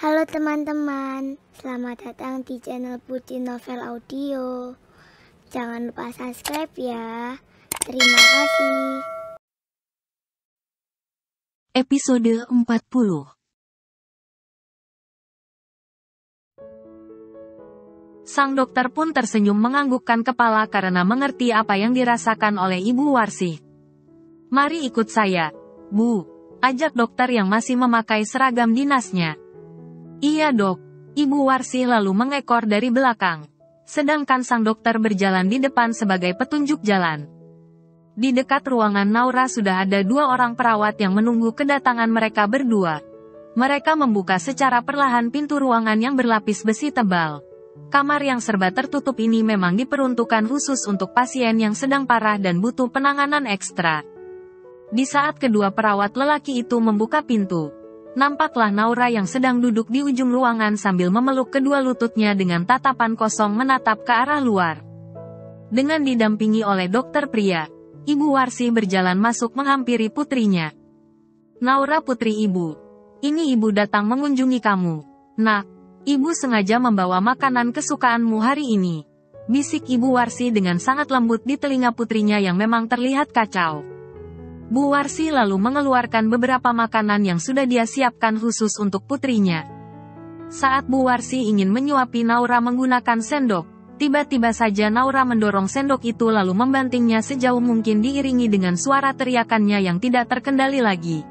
Halo teman-teman, selamat datang di channel Putri Novel Audio. Jangan lupa subscribe ya. Terima kasih. Episode 40. Sang dokter pun tersenyum menganggukkan kepala karena mengerti apa yang dirasakan oleh Ibu Warsih. "Mari ikut saya, Bu," ajak dokter yang masih memakai seragam dinasnya. "Iya dok," Ibu Warsih lalu mengekor dari belakang. Sedangkan sang dokter berjalan di depan sebagai petunjuk jalan. Di dekat ruangan Naura sudah ada dua orang perawat yang menunggu kedatangan mereka berdua. Mereka membuka secara perlahan pintu ruangan yang berlapis besi tebal. Kamar yang serba tertutup ini memang diperuntukkan khusus untuk pasien yang sedang parah dan butuh penanganan ekstra. Di saat kedua perawat lelaki itu membuka pintu, nampaklah Naura yang sedang duduk di ujung ruangan sambil memeluk kedua lututnya dengan tatapan kosong menatap ke arah luar. Dengan didampingi oleh dokter pria, Ibu Warsih berjalan masuk menghampiri putrinya. "Naura putri ibu, ini ibu datang mengunjungi kamu. Nak, ibu sengaja membawa makanan kesukaanmu hari ini," bisik Ibu Warsih dengan sangat lembut di telinga putrinya yang memang terlihat kacau. Bu Warsih lalu mengeluarkan beberapa makanan yang sudah dia siapkan khusus untuk putrinya. Saat Bu Warsih ingin menyuapi Naura menggunakan sendok, tiba-tiba saja Naura mendorong sendok itu lalu membantingnya sejauh mungkin diiringi dengan suara teriakannya yang tidak terkendali lagi.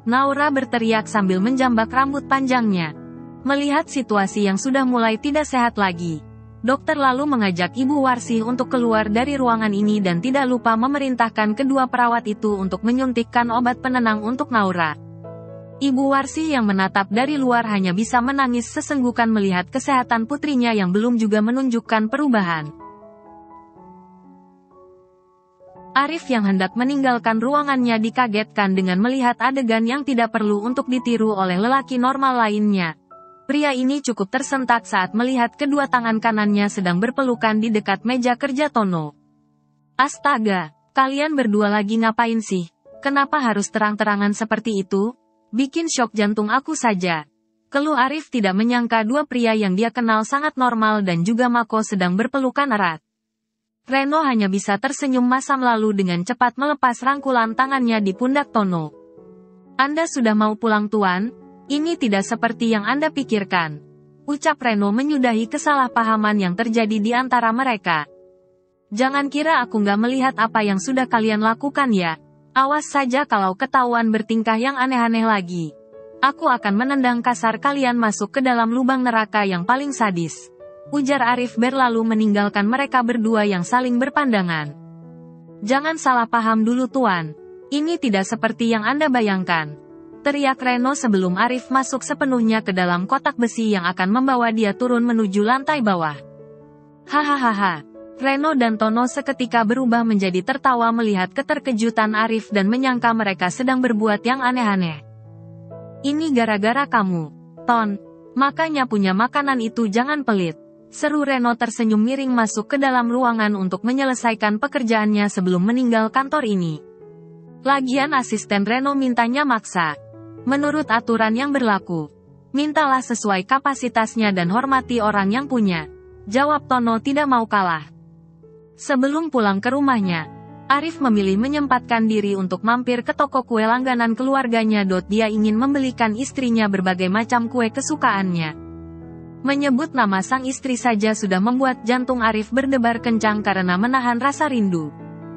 Naura berteriak sambil menjambak rambut panjangnya. Melihat situasi yang sudah mulai tidak sehat lagi, dokter lalu mengajak Ibu Warsih untuk keluar dari ruangan ini dan tidak lupa memerintahkan kedua perawat itu untuk menyuntikkan obat penenang untuk Naura. Ibu Warsih yang menatap dari luar hanya bisa menangis sesenggukan melihat kesehatan putrinya yang belum juga menunjukkan perubahan. Arif yang hendak meninggalkan ruangannya dikagetkan dengan melihat adegan yang tidak perlu untuk ditiru oleh lelaki normal lainnya. Pria ini cukup tersentak saat melihat kedua tangan kanannya sedang berpelukan di dekat meja kerja Tono. "Astaga, kalian berdua lagi ngapain sih? Kenapa harus terang-terangan seperti itu? Bikin syok jantung aku saja," keluh Arif tidak menyangka dua pria yang dia kenal sangat normal dan juga Mako sedang berpelukan erat. Reno hanya bisa tersenyum masam lalu dengan cepat melepas rangkulan tangannya di pundak Tono. "Anda sudah mau pulang tuan? Ini tidak seperti yang Anda pikirkan," ucap Reno menyudahi kesalahpahaman yang terjadi di antara mereka. "Jangan kira aku nggak melihat apa yang sudah kalian lakukan ya. Awas saja kalau ketahuan bertingkah yang aneh-aneh lagi. Aku akan menendang kasar kalian masuk ke dalam lubang neraka yang paling sadis," ujar Arif berlalu meninggalkan mereka berdua yang saling berpandangan. "Jangan salah paham dulu tuan. Ini tidak seperti yang Anda bayangkan," teriak Reno sebelum Arif masuk sepenuhnya ke dalam kotak besi yang akan membawa dia turun menuju lantai bawah. Hahaha. Reno dan Tono seketika berubah menjadi tertawa melihat keterkejutan Arif dan menyangka mereka sedang berbuat yang aneh-aneh. "Ini gara-gara kamu, Ton. Makanya punya makanan itu jangan pelit," seru Reno tersenyum miring masuk ke dalam ruangan untuk menyelesaikan pekerjaannya sebelum meninggal kantor ini. Lagian asisten Reno mintanya maksa. Menurut aturan yang berlaku, mintalah sesuai kapasitasnya dan hormati orang yang punya, jawab Tono tidak mau kalah. Sebelum pulang ke rumahnya, Arif memilih menyempatkan diri untuk mampir ke toko kue langganan keluarganya. Dia ingin membelikan istrinya berbagai macam kue kesukaannya. Menyebut nama sang istri saja sudah membuat jantung Arif berdebar kencang karena menahan rasa rindu.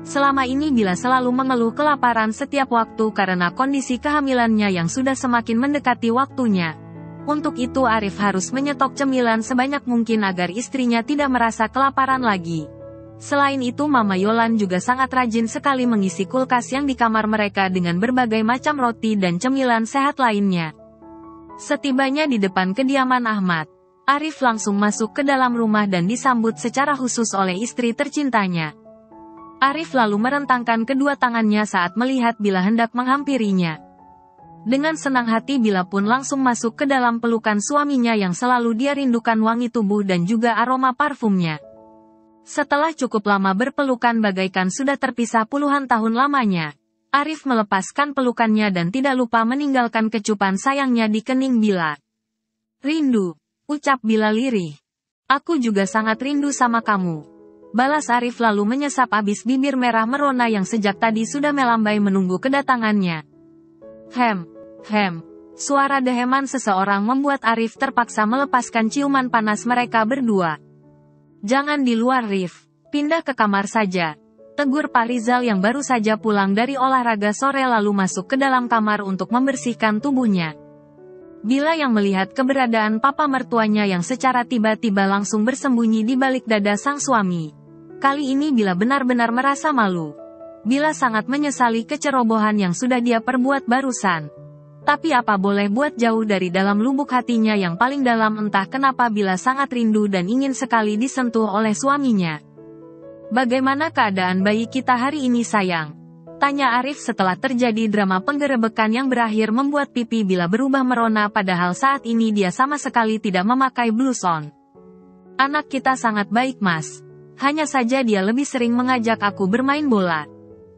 Selama ini bila selalu mengeluh kelaparan setiap waktu karena kondisi kehamilannya yang sudah semakin mendekati waktunya. Untuk itu Arif harus menyetok cemilan sebanyak mungkin agar istrinya tidak merasa kelaparan lagi. Selain itu Mama Yolan juga sangat rajin sekali mengisi kulkas yang di kamar mereka dengan berbagai macam roti dan cemilan sehat lainnya. Setibanya di depan kediaman Ahmad, Arif langsung masuk ke dalam rumah dan disambut secara khusus oleh istri tercintanya. Arif lalu merentangkan kedua tangannya saat melihat Bila hendak menghampirinya. Dengan senang hati Bila pun langsung masuk ke dalam pelukan suaminya yang selalu dia rindukan wangi tubuh dan juga aroma parfumnya. Setelah cukup lama berpelukan bagaikan sudah terpisah puluhan tahun lamanya, Arif melepaskan pelukannya dan tidak lupa meninggalkan kecupan sayangnya di kening Bila. Rindu, ucap Bila lirih. Aku juga sangat rindu sama kamu. Balas Arif lalu menyesap abis bibir merah merona yang sejak tadi sudah melambai menunggu kedatangannya. Hem. Suara deheman seseorang membuat Arif terpaksa melepaskan ciuman panas mereka berdua. Jangan di luar, Rif. Pindah ke kamar saja. Tegur Pak Rizal yang baru saja pulang dari olahraga sore lalu masuk ke dalam kamar untuk membersihkan tubuhnya. Bila yang melihat keberadaan papa mertuanya yang secara tiba-tiba langsung bersembunyi di balik dada sang suami. Kali ini Bila benar-benar merasa malu. Bila sangat menyesali kecerobohan yang sudah dia perbuat barusan. Tapi apa boleh buat, jauh dari dalam lubuk hatinya yang paling dalam entah kenapa Bila sangat rindu dan ingin sekali disentuh oleh suaminya. Bagaimana keadaan bayi kita hari ini sayang? Tanya Arif setelah terjadi drama penggerebekan yang berakhir membuat pipi Bila berubah merona padahal saat ini dia sama sekali tidak memakai blus on. Anak kita sangat baik mas. Hanya saja dia lebih sering mengajak aku bermain bola.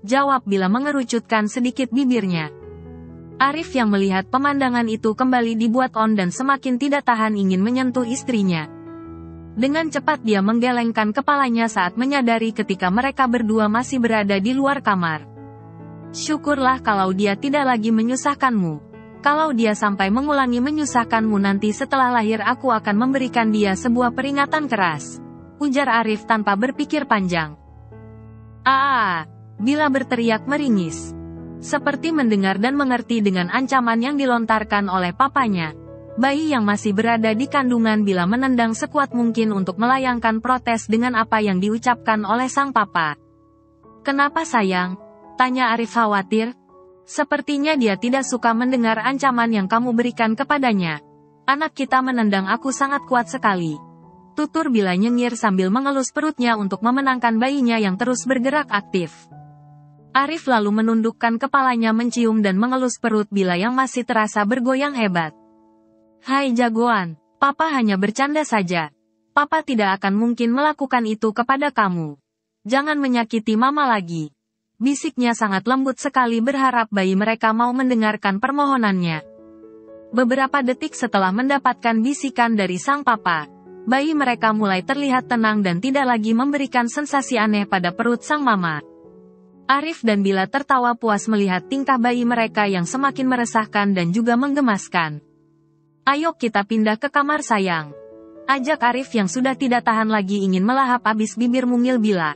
Jawab Bila mengerucutkan sedikit bibirnya. Arif yang melihat pemandangan itu kembali dibuat on dan semakin tidak tahan ingin menyentuh istrinya. Dengan cepat dia menggelengkan kepalanya saat menyadari ketika mereka berdua masih berada di luar kamar. Syukurlah kalau dia tidak lagi menyusahkanmu. Kalau dia sampai mengulangi menyusahkanmu nanti setelah lahir aku akan memberikan dia sebuah peringatan keras. Ujar Arif tanpa berpikir panjang. Bila berteriak meringis. Seperti mendengar dan mengerti dengan ancaman yang dilontarkan oleh papanya. Bayi yang masih berada di kandungan Bila menendang sekuat mungkin untuk melayangkan protes dengan apa yang diucapkan oleh sang papa. Kenapa sayang? Tanya Arif khawatir. Sepertinya dia tidak suka mendengar ancaman yang kamu berikan kepadanya. Anak kita menendang aku sangat kuat sekali. Tutur Bila nyengir sambil mengelus perutnya untuk memenangkan bayinya yang terus bergerak aktif. Arif lalu menundukkan kepalanya mencium dan mengelus perut Bila yang masih terasa bergoyang hebat. Hai jagoan, papa hanya bercanda saja. Papa tidak akan mungkin melakukan itu kepada kamu. Jangan menyakiti mama lagi. Bisiknya sangat lembut sekali berharap bayi mereka mau mendengarkan permohonannya. Beberapa detik setelah mendapatkan bisikan dari sang papa, bayi mereka mulai terlihat tenang dan tidak lagi memberikan sensasi aneh pada perut sang mama. Arif dan Bila tertawa puas melihat tingkah bayi mereka yang semakin meresahkan dan juga menggemaskan. Ayo kita pindah ke kamar sayang. Ajak Arif yang sudah tidak tahan lagi ingin melahap habis bibir mungil Bila.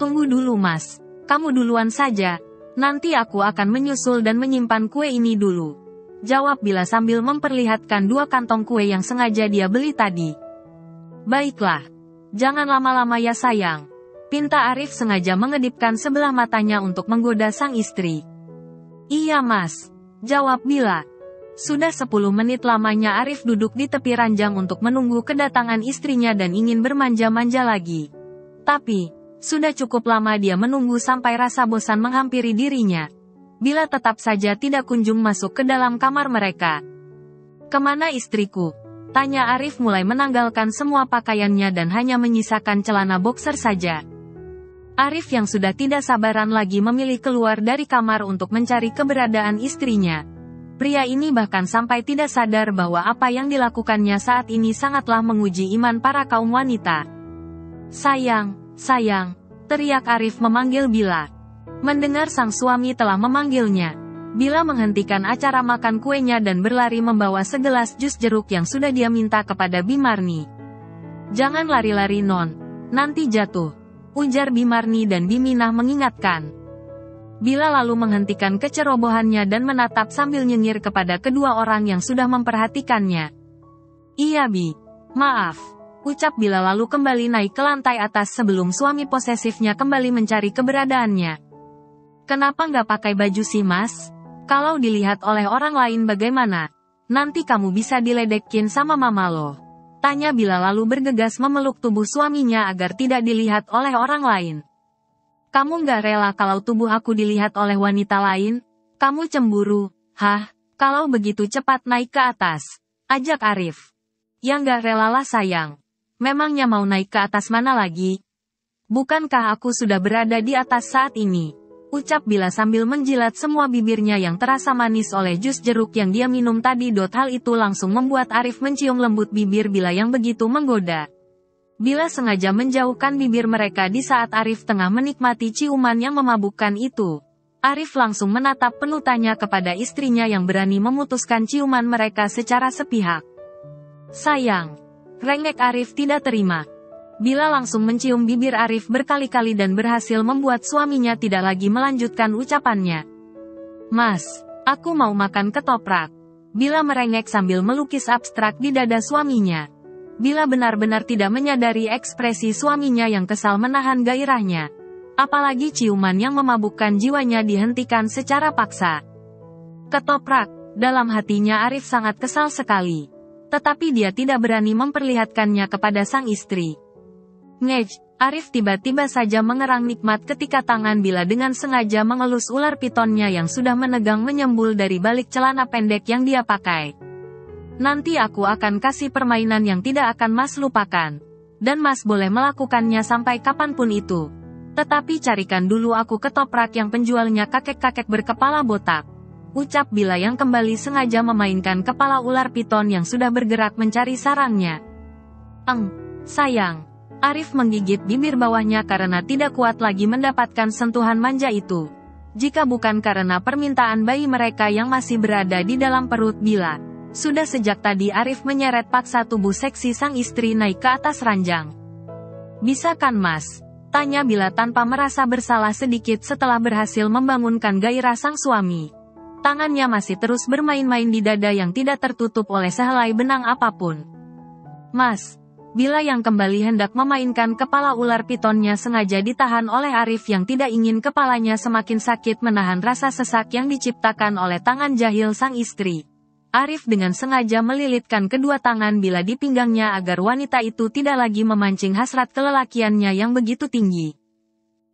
Tunggu dulu mas. Kamu duluan saja. Nanti aku akan menyusul dan menyimpan kue ini dulu. Jawab Bila sambil memperlihatkan 2 kantong kue yang sengaja dia beli tadi. Baiklah. Jangan lama-lama ya sayang. Pinta Arif sengaja mengedipkan sebelah matanya untuk menggoda sang istri. Iya mas. Jawab Bila. Sudah 10 menit lamanya Arif duduk di tepi ranjang untuk menunggu kedatangan istrinya dan ingin bermanja-manja lagi. Tapi, sudah cukup lama dia menunggu sampai rasa bosan menghampiri dirinya. Bila tetap saja tidak kunjung masuk ke dalam kamar mereka. Kemana istriku? Tanya Arif mulai menanggalkan semua pakaiannya dan hanya menyisakan celana boxer saja. Arif yang sudah tidak sabaran lagi memilih keluar dari kamar untuk mencari keberadaan istrinya. Pria ini bahkan sampai tidak sadar bahwa apa yang dilakukannya saat ini sangatlah menguji iman para kaum wanita. Sayang, teriak Arif memanggil Bila. Mendengar sang suami telah memanggilnya, Bila menghentikan acara makan kuenya dan berlari membawa segelas jus jeruk yang sudah dia minta kepada Bimarni. Jangan lari-lari non, nanti jatuh, ujar Bimarni dan Biminah mengingatkan. Bila lalu menghentikan kecerobohannya dan menatap sambil nyengir kepada kedua orang yang sudah memperhatikannya. Iya Bi, maaf, ucap Bila lalu kembali naik ke lantai atas sebelum suami posesifnya kembali mencari keberadaannya. Kenapa nggak pakai baju sih mas? Kalau dilihat oleh orang lain bagaimana? Nanti kamu bisa diledekin sama mama loh. Tanya Bila lalu bergegas memeluk tubuh suaminya agar tidak dilihat oleh orang lain. Kamu nggak rela kalau tubuh aku dilihat oleh wanita lain? Kamu cemburu? Hah? Kalau begitu cepat naik ke atas. Ajak Arif. Ya nggak rela lah sayang. Memangnya mau naik ke atas mana lagi? Bukankah aku sudah berada di atas saat ini? Ucap Bila sambil menjilat semua bibirnya yang terasa manis oleh jus jeruk yang dia minum tadi. Hal itu langsung membuat Arif mencium lembut bibir Bila yang begitu menggoda. Bila sengaja menjauhkan bibir mereka di saat Arif tengah menikmati ciuman yang memabukkan itu. Arif langsung menatap penuh tanya kepada istrinya yang berani memutuskan ciuman mereka secara sepihak. "Sayang," rengek Arif tidak terima. Bila langsung mencium bibir Arif berkali-kali dan berhasil membuat suaminya tidak lagi melanjutkan ucapannya. "Mas, aku mau makan ketoprak." Bila merengek sambil melukis abstrak di dada suaminya. Bila benar-benar tidak menyadari ekspresi suaminya yang kesal menahan gairahnya. Apalagi ciuman yang memabukkan jiwanya dihentikan secara paksa. "Ketoprak," dalam hatinya Arif sangat kesal sekali. Tetapi dia tidak berani memperlihatkannya kepada sang istri. "Ngej," Arif tiba-tiba saja mengerang nikmat ketika tangan Bila dengan sengaja mengelus ular pitonnya yang sudah menegang menyembul dari balik celana pendek yang dia pakai. "Nanti aku akan kasih permainan yang tidak akan Mas lupakan. Dan Mas boleh melakukannya sampai kapanpun itu. Tetapi carikan dulu aku ketoprak yang penjualnya kakek-kakek berkepala botak." Ucap Bila yang kembali sengaja memainkan kepala ular piton yang sudah bergerak mencari sarangnya. Sayang." Arif menggigit bibir bawahnya karena tidak kuat lagi mendapatkan sentuhan manja itu. Jika bukan karena permintaan bayi mereka yang masih berada di dalam perut Bila. Sudah sejak tadi Arif menyeret paksa tubuh seksi sang istri naik ke atas ranjang. "Bisa kan Mas?" tanya Bila tanpa merasa bersalah sedikit setelah berhasil membangunkan gairah sang suami. Tangannya masih terus bermain-main di dada yang tidak tertutup oleh sehelai benang apapun. "Mas." Bila yang kembali hendak memainkan kepala ular pitonnya sengaja ditahan oleh Arif yang tidak ingin kepalanya semakin sakit menahan rasa sesak yang diciptakan oleh tangan jahil sang istri. Arif dengan sengaja melilitkan kedua tangan Bila di pinggangnya agar wanita itu tidak lagi memancing hasrat kelelakiannya yang begitu tinggi.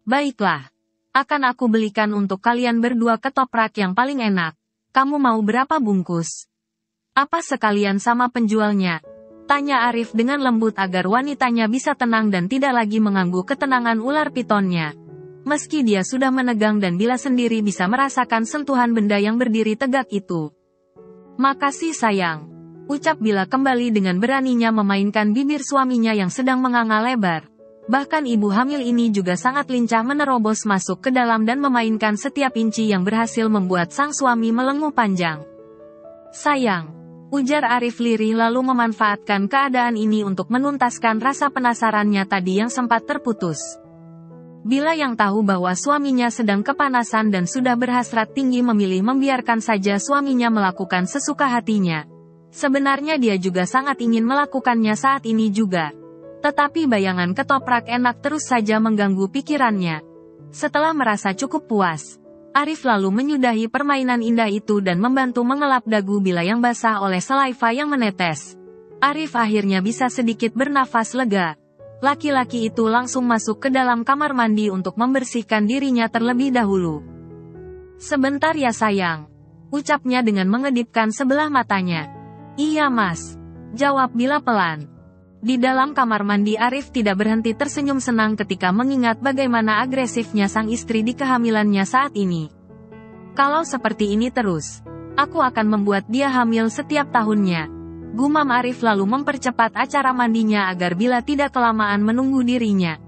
"Baiklah. Akan aku belikan untuk kalian berdua ketoprak yang paling enak. Kamu mau berapa bungkus? Apa sekalian sama penjualnya?" tanya Arif dengan lembut agar wanitanya bisa tenang dan tidak lagi mengganggu ketenangan ular pitonnya. Meski dia sudah menegang dan Bila sendiri bisa merasakan sentuhan benda yang berdiri tegak itu. "Makasih sayang," ucap Bila kembali dengan beraninya memainkan bibir suaminya yang sedang menganga lebar. Bahkan ibu hamil ini juga sangat lincah menerobos masuk ke dalam dan memainkan setiap inci yang berhasil membuat sang suami melenguh panjang. "Sayang," ujar Arif lirih lalu memanfaatkan keadaan ini untuk menuntaskan rasa penasarannya tadi yang sempat terputus. Bila yang tahu bahwa suaminya sedang kepanasan dan sudah berhasrat tinggi memilih membiarkan saja suaminya melakukan sesuka hatinya. Sebenarnya dia juga sangat ingin melakukannya saat ini juga. Tetapi bayangan ketoprak enak terus saja mengganggu pikirannya. Setelah merasa cukup puas, Arif lalu menyudahi permainan indah itu dan membantu mengelap dagu Bila yang basah oleh saliva yang menetes. Arif akhirnya bisa sedikit bernafas lega. Laki-laki itu langsung masuk ke dalam kamar mandi untuk membersihkan dirinya terlebih dahulu. "Sebentar ya sayang," ucapnya dengan mengedipkan sebelah matanya. "Iya Mas," jawab Bila pelan. Di dalam kamar mandi Arif tidak berhenti tersenyum senang ketika mengingat bagaimana agresifnya sang istri di kehamilannya saat ini. "Kalau seperti ini terus, aku akan membuat dia hamil setiap tahunnya," gumam Arif lalu mempercepat acara mandinya agar Bila tidak kelamaan menunggu dirinya.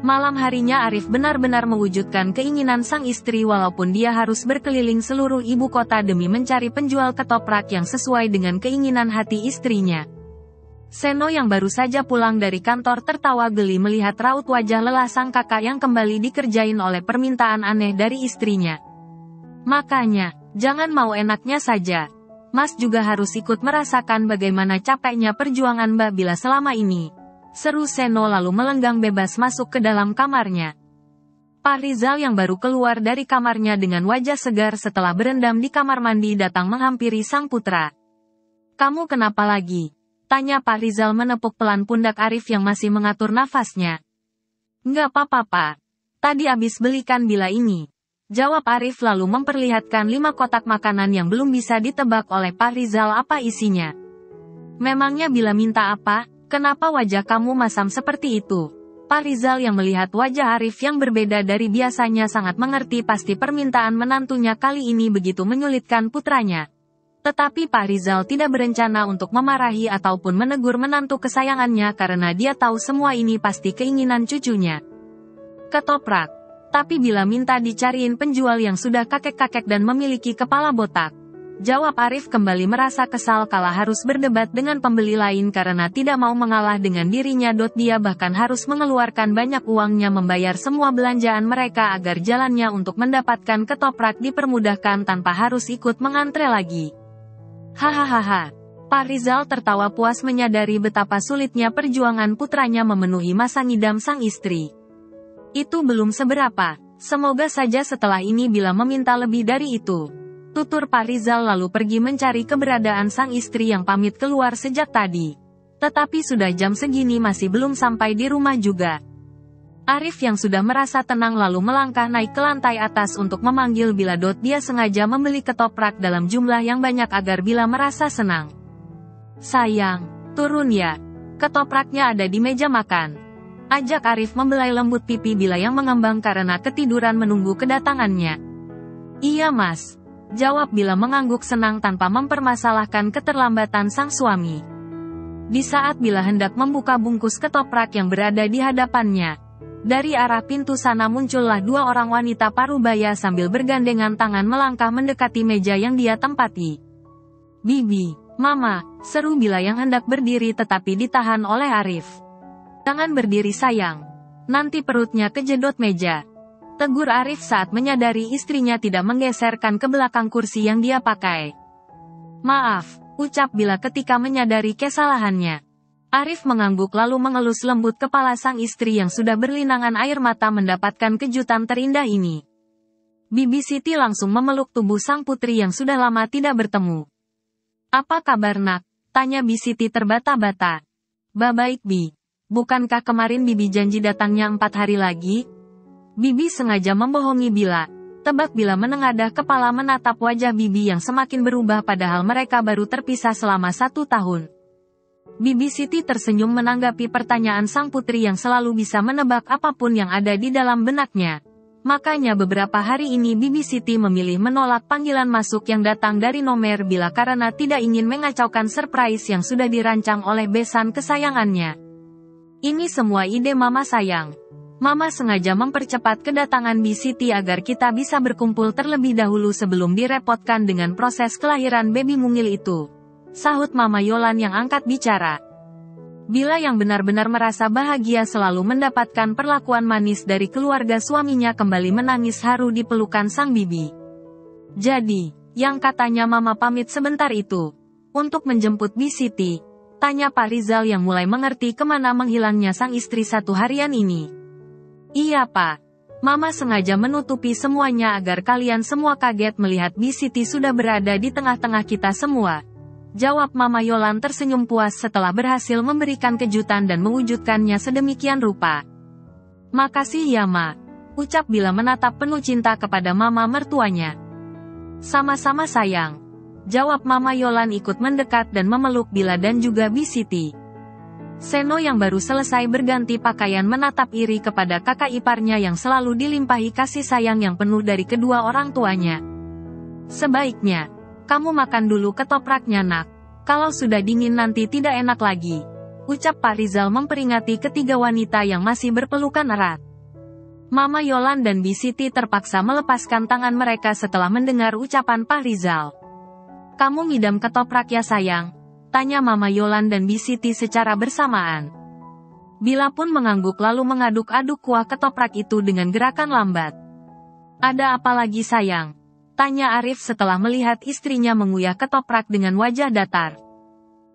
Malam harinya Arif benar-benar mewujudkan keinginan sang istri walaupun dia harus berkeliling seluruh ibu kota demi mencari penjual ketoprak yang sesuai dengan keinginan hati istrinya. Seno yang baru saja pulang dari kantor tertawa geli melihat raut wajah lelah sang kakak yang kembali dikerjain oleh permintaan aneh dari istrinya. "Makanya, jangan mau enaknya saja. Mas juga harus ikut merasakan bagaimana capeknya perjuangan Mbak Bila selama ini," seru Seno lalu melenggang bebas masuk ke dalam kamarnya. Pak Rizal yang baru keluar dari kamarnya dengan wajah segar setelah berendam di kamar mandi datang menghampiri sang putra. "Kamu kenapa lagi?" tanya Pak Rizal menepuk pelan pundak Arif yang masih mengatur nafasnya. "Nggak apa-apa Pak. Tadi abis belikan Bila ini," jawab Arif lalu memperlihatkan 5 kotak makanan yang belum bisa ditebak oleh Pak Rizal apa isinya. "Memangnya Bila minta apa? Kenapa wajah kamu masam seperti itu?" Pak Rizal yang melihat wajah Arif yang berbeda dari biasanya sangat mengerti pasti permintaan menantunya kali ini begitu menyulitkan putranya. Tetapi Pak Rizal tidak berencana untuk memarahi ataupun menegur menantu kesayangannya karena dia tahu semua ini pasti keinginan cucunya. Ketoprak. Tapi bila minta dicariin penjual yang sudah kakek-kakek dan memiliki kepala botak. Jawab Arif kembali merasa kesal kala harus berdebat dengan pembeli lain karena tidak mau mengalah dengan dirinya. Dia bahkan harus mengeluarkan banyak uangnya membayar semua belanjaan mereka agar jalannya untuk mendapatkan ketoprak dipermudahkan tanpa harus ikut mengantre lagi. Hahaha. Pak Rizal tertawa puas menyadari betapa sulitnya perjuangan putranya memenuhi masa ngidam sang istri. Itu belum seberapa, semoga saja setelah ini bila meminta lebih dari itu. Tutur Pak Rizal lalu pergi mencari keberadaan sang istri yang pamit keluar sejak tadi. Tetapi sudah jam segini masih belum sampai di rumah juga. Arif yang sudah merasa tenang lalu melangkah naik ke lantai atas untuk memanggil bila dia sengaja membeli ketoprak dalam jumlah yang banyak agar bila merasa senang. Sayang, turun ya. Ketopraknya ada di meja makan. Ajak Arif membelai lembut pipi bila yang mengembang karena ketiduran menunggu kedatangannya. Iya mas. Jawab bila mengangguk senang tanpa mempermasalahkan keterlambatan sang suami. Di saat bila hendak membuka bungkus ketoprak yang berada di hadapannya. Dari arah pintu sana muncullah dua orang wanita parubaya sambil bergandengan tangan melangkah mendekati meja yang dia tempati. Bibi, Mama, seru bila yang hendak berdiri tetapi ditahan oleh Arif. Jangan berdiri sayang. Nanti perutnya kejedot meja. Tegur Arif saat menyadari istrinya tidak menggeserkan ke belakang kursi yang dia pakai. Maaf, ucap bila ketika menyadari kesalahannya. Arif mengangguk lalu mengelus lembut kepala sang istri yang sudah berlinangan air mata mendapatkan kejutan terindah ini. Bibi Siti langsung memeluk tubuh sang putri yang sudah lama tidak bertemu. Apa kabar nak? Tanya Bi Siti terbata-bata. Baik Bi. Bukankah kemarin Bibi janji datangnya 4 hari lagi? Bibi sengaja membohongi Bila. Tebak Bila menengadah kepala menatap wajah Bibi yang semakin berubah padahal mereka baru terpisah selama 1 tahun. Bibi Siti tersenyum menanggapi pertanyaan sang putri yang selalu bisa menebak apapun yang ada di dalam benaknya. Makanya beberapa hari ini Bibi Siti memilih menolak panggilan masuk yang datang dari Nomer Bila karena tidak ingin mengacaukan surprise yang sudah dirancang oleh besan kesayangannya. Ini semua ide Mama sayang. Mama sengaja mempercepat kedatangan Bi Siti agar kita bisa berkumpul terlebih dahulu sebelum direpotkan dengan proses kelahiran baby mungil itu. Sahut Mama Yolan yang angkat bicara. Bila yang benar-benar merasa bahagia selalu mendapatkan perlakuan manis dari keluarga suaminya kembali menangis haru di pelukan sang bibi. Jadi, yang katanya Mama pamit sebentar itu, untuk menjemput Bi Siti. Tanya Pak Rizal yang mulai mengerti kemana menghilangnya sang istri 1 harian ini. Iya Pak. Mama sengaja menutupi semuanya agar kalian semua kaget melihat Bi Siti sudah berada di tengah-tengah kita semua. Jawab Mama Yolan tersenyum puas setelah berhasil memberikan kejutan dan mewujudkannya sedemikian rupa. Makasih ya Ma. Ucap bila menatap penuh cinta kepada Mama mertuanya. Sama-sama sayang. Jawab Mama Yolan ikut mendekat dan memeluk Bila dan juga Bi Siti. Seno yang baru selesai berganti pakaian menatap iri kepada kakak iparnya yang selalu dilimpahi kasih sayang yang penuh dari kedua orang tuanya. Sebaiknya, kamu makan dulu ketopraknya nak. Kalau sudah dingin nanti tidak enak lagi. Ucap Pak Rizal memperingati ketiga wanita yang masih berpelukan erat. Mama Yolan dan Bi Siti terpaksa melepaskan tangan mereka setelah mendengar ucapan Pak Rizal. Kamu ngidam ketoprak ya sayang? Tanya Mama Yolan dan Bi Siti secara bersamaan. Bila pun mengangguk lalu mengaduk-aduk kuah ketoprak itu dengan gerakan lambat. Ada apa lagi sayang? Tanya Arif setelah melihat istrinya mengunyah ketoprak dengan wajah datar.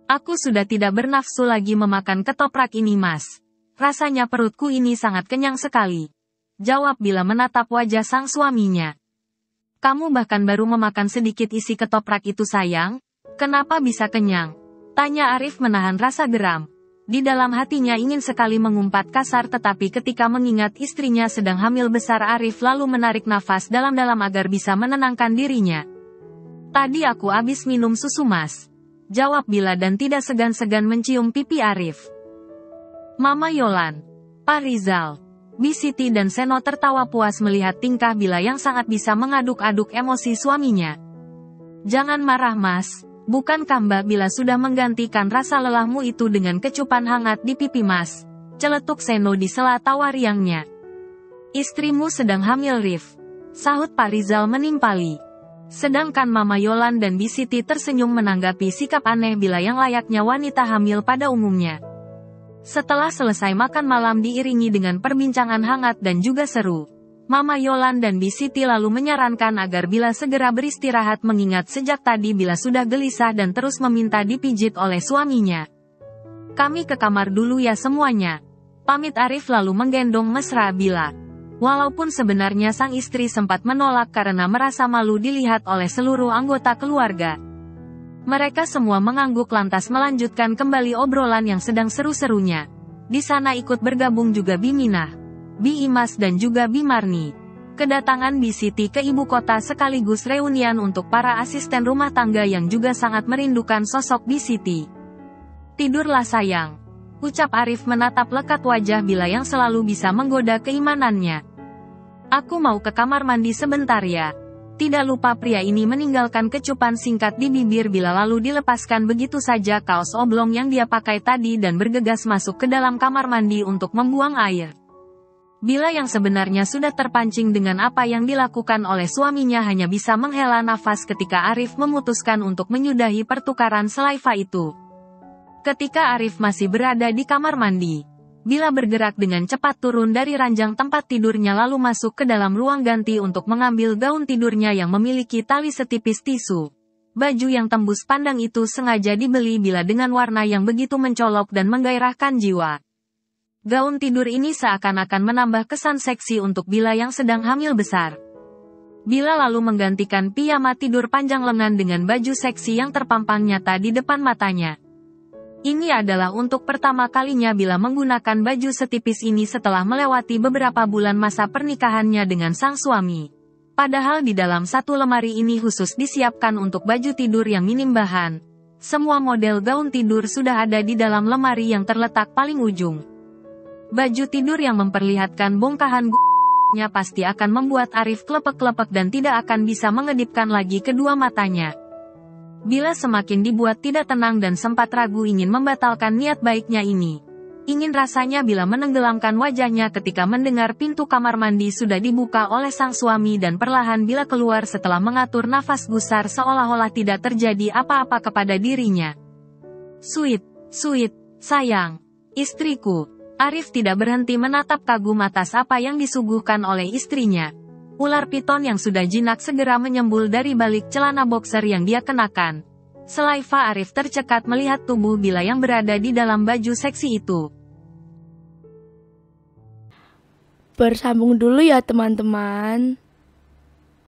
Aku sudah tidak bernafsu lagi memakan ketoprak ini mas. Rasanya perutku ini sangat kenyang sekali. Jawab Bila menatap wajah sang suaminya. Kamu bahkan baru memakan sedikit isi ketoprak itu sayang? Kenapa bisa kenyang? Tanya Arif menahan rasa geram. Di dalam hatinya ingin sekali mengumpat kasar tetapi ketika mengingat istrinya sedang hamil besar Arif lalu menarik nafas dalam-dalam agar bisa menenangkan dirinya. Tadi aku habis minum susu mas. Jawab Bila dan tidak segan-segan mencium pipi Arif. Mama Yolan. Pak Rizal, Bisiti dan Seno tertawa puas melihat tingkah Bila yang sangat bisa mengaduk-aduk emosi suaminya. Jangan marah Mas, bukankah Mbak Bila sudah menggantikan rasa lelahmu itu dengan kecupan hangat di pipi Mas? Celetuk Seno di sela tawa riangnya. Istrimu sedang hamil Rif, sahut Pak Rizal menimpali. Sedangkan Mama Yolan dan Bisiti tersenyum menanggapi sikap aneh Bila yang layaknya wanita hamil pada umumnya. Setelah selesai makan malam diiringi dengan perbincangan hangat dan juga seru, Mama Yolan dan Bisiti lalu menyarankan agar Bila segera beristirahat mengingat sejak tadi Bila sudah gelisah dan terus meminta dipijit oleh suaminya. Kami ke kamar dulu ya semuanya, pamit Arif lalu menggendong mesra Bila. Walaupun sebenarnya sang istri sempat menolak karena merasa malu dilihat oleh seluruh anggota keluarga. Mereka semua mengangguk lantas melanjutkan kembali obrolan yang sedang seru-serunya. Di sana ikut bergabung juga Bi Minah, Bi Imas dan juga Bi Marni. Kedatangan Bi Siti ke ibu kota sekaligus reunian untuk para asisten rumah tangga yang juga sangat merindukan sosok Bi Siti. Tidurlah sayang, ucap Arif menatap lekat wajah Bila yang selalu bisa menggoda keimanannya. Aku mau ke kamar mandi sebentar ya. Tidak lupa pria ini meninggalkan kecupan singkat di bibir Bila lalu dilepaskan begitu saja kaos oblong yang dia pakai tadi dan bergegas masuk ke dalam kamar mandi untuk membuang air. Bila yang sebenarnya sudah terpancing dengan apa yang dilakukan oleh suaminya hanya bisa menghela nafas ketika Arif memutuskan untuk menyudahi pertukaran selaiva itu. Ketika Arif masih berada di kamar mandi, Bila bergerak dengan cepat turun dari ranjang tempat tidurnya lalu masuk ke dalam ruang ganti untuk mengambil gaun tidurnya yang memiliki tali setipis tisu. Baju yang tembus pandang itu sengaja dibeli Bila dengan warna yang begitu mencolok dan menggairahkan jiwa. Gaun tidur ini seakan-akan menambah kesan seksi untuk Bila yang sedang hamil besar. Bila lalu menggantikan piyama tidur panjang lengan dengan baju seksi yang terpampang nyata di depan matanya. Ini adalah untuk pertama kalinya Bila menggunakan baju setipis ini setelah melewati beberapa bulan masa pernikahannya dengan sang suami. Padahal di dalam satu lemari ini khusus disiapkan untuk baju tidur yang minim bahan. Semua model gaun tidur sudah ada di dalam lemari yang terletak paling ujung. Baju tidur yang memperlihatkan bongkahan nya pasti akan membuat Arif klepek-klepek dan tidak akan bisa mengedipkan lagi kedua matanya. Bila semakin dibuat tidak tenang dan sempat ragu ingin membatalkan niat baiknya ini. Ingin rasanya Bila menenggelamkan wajahnya ketika mendengar pintu kamar mandi sudah dibuka oleh sang suami dan perlahan Bila keluar setelah mengatur nafas gusar seolah-olah tidak terjadi apa-apa kepada dirinya. Sweet, sayang, istriku. Arif tidak berhenti menatap kagum atas apa yang disuguhkan oleh istrinya. Ular piton yang sudah jinak segera menyembul dari balik celana boxer yang dia kenakan. Selaiva Arif tercekat melihat tubuh Bila yang berada di dalam baju seksi itu. Bersambung dulu ya teman-teman.